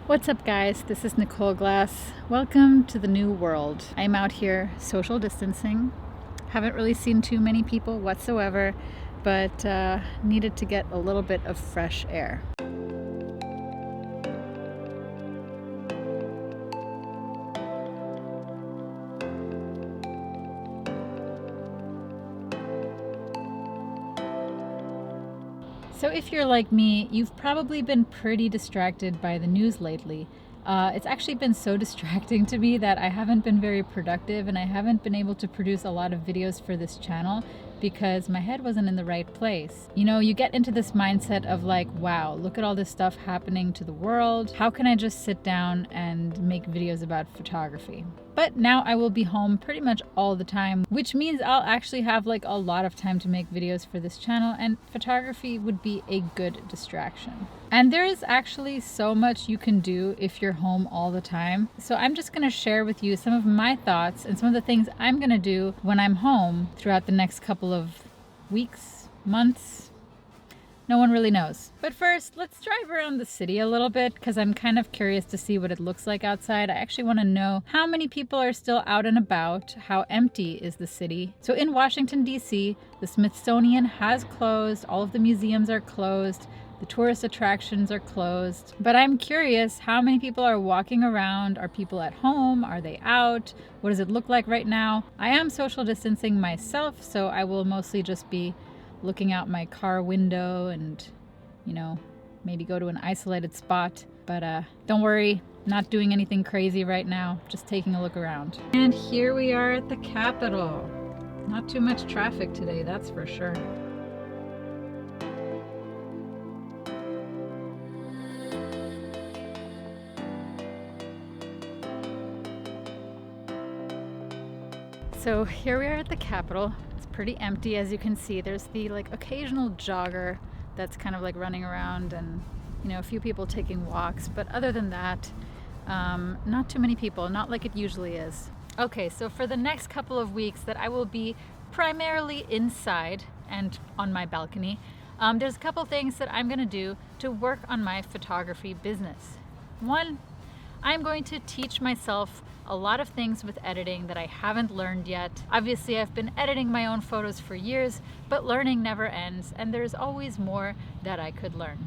What's up, guys? This is Nicole Glass. Welcome to the new world. I'm out here social distancing. Haven't really seen too many people whatsoever, but needed to get a little bit of fresh air. So if you're like me, you've probably been pretty distracted by the news lately. It's actually been so distracting to me that I haven't been very productive and I haven't been able to produce a lot of videos for this channel because my head wasn't in the right place. You know, you get into this mindset of like, wow, look at all this stuff happening to the world. How can I just sit down and make videos about photography? But now I will be home pretty much all the time, which means I'll actually have like a lot of time to make videos for this channel, and photography would be a good distraction. And there is actually so much you can do if you're home all the time. So I'm just gonna share with you some of my thoughts and some of the things I'm gonna do when I'm home throughout the next couple of weeks, months. No one really knows. But first, let's drive around the city a little bit because I'm kind of curious to see what it looks like outside. I actually want to know how many people are still out and about, how empty is the city. So in Washington, D.C., the Smithsonian has closed, all of the museums are closed, the tourist attractions are closed. But I'm curious how many people are walking around. Are people at home? Are they out? What does it look like right now? I am social distancing myself, so I will mostly just be looking out my car window and, you know, maybe go to an isolated spot. But don't worry, not doing anything crazy right now, just taking a look around. And here we are at the Capitol. Not too much traffic today, that's for sure. So here we are at the Capitol. Pretty empty, as you can see. There's the like occasional jogger that's kind of like running around, and you know, a few people taking walks, but other than that, not too many people, not like it usually is. Okay, so for the next couple of weeks that I will be primarily inside and on my balcony, there's a couple things that I'm gonna do to work on my photography business. One, I'm going to teach myself a lot of things with editing that I haven't learned yet. Obviously, I've been editing my own photos for years, but learning never ends, and there's always more that I could learn.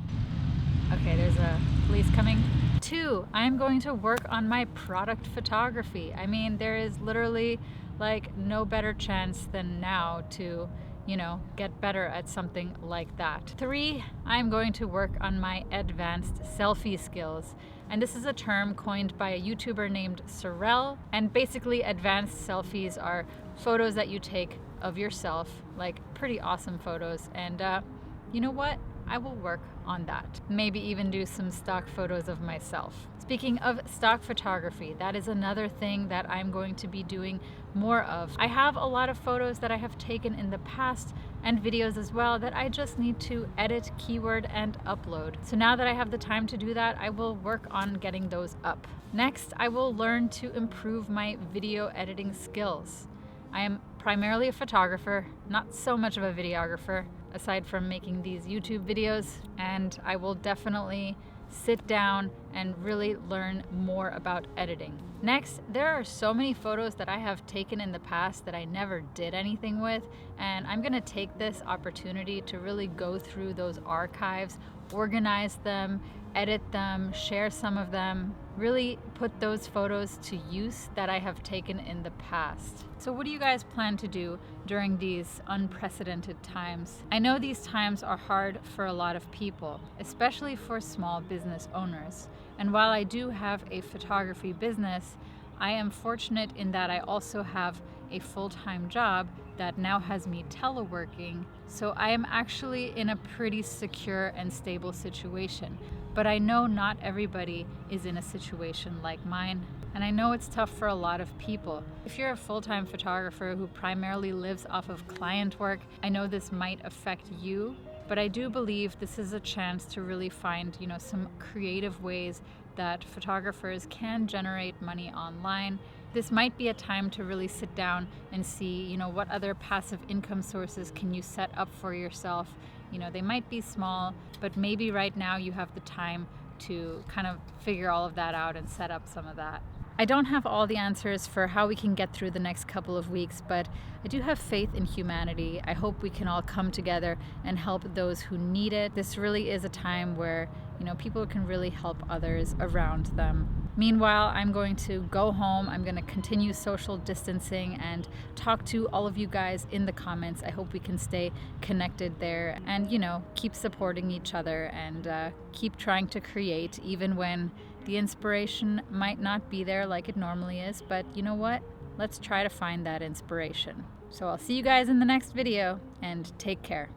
Okay, there's a police coming. Two, I'm going to work on my product photography. I mean, there is literally like no better chance than now to, you know, get better at something like that. Three, I'm going to work on my advanced selfie skills. And this is a term coined by a YouTuber named Sorel. And basically, advanced selfies are photos that you take of yourself, like pretty awesome photos. And you know what? I will work on that. Maybe even do some stock photos of myself. Speaking of stock photography, that is another thing that I'm going to be doing more of. I have a lot of photos that I have taken in the past and videos as well that I just need to edit, keyword, and upload. So now that I have the time to do that, I will work on getting those up. Next, I will learn to improve my video editing skills. I am primarily a photographer, not so much of a videographer, aside from making these YouTube videos, and I will definitely sit down and really learn more about editing. Next, there are so many photos that I have taken in the past that I never did anything with, and I'm gonna take this opportunity to really go through those archives, organize them, edit them, share some of them, really put those photos to use that I have taken in the past. So what do you guys plan to do during these unprecedented times? I know these times are hard for a lot of people, especially for small business owners. And while I do have a photography business, I am fortunate in that I also have a full-time job that now has me teleworking. So I am actually in a pretty secure and stable situation. But I know not everybody is in a situation like mine. And I know it's tough for a lot of people. If you're a full-time photographer who primarily lives off of client work, I know this might affect you, but I do believe this is a chance to really find, you know, some creative ways that photographers can generate money online. This might be a time to really sit down and see, you know, what other passive income sources can you set up for yourself. You know, they might be small, but maybe right now you have the time to kind of figure all of that out and set up some of that. I don't have all the answers for how we can get through the next couple of weeks, but I do have faith in humanity. I hope we can all come together and help those who need it. This really is a time where, people can really help others around them. Meanwhile, I'm going to go home. I'm going to continue social distancing and talk to all of you guys in the comments. I hope we can stay connected there and, keep supporting each other and keep trying to create even when the inspiration might not be there like it normally is. But you know what? Let's try to find that inspiration. So I'll see you guys in the next video and take care.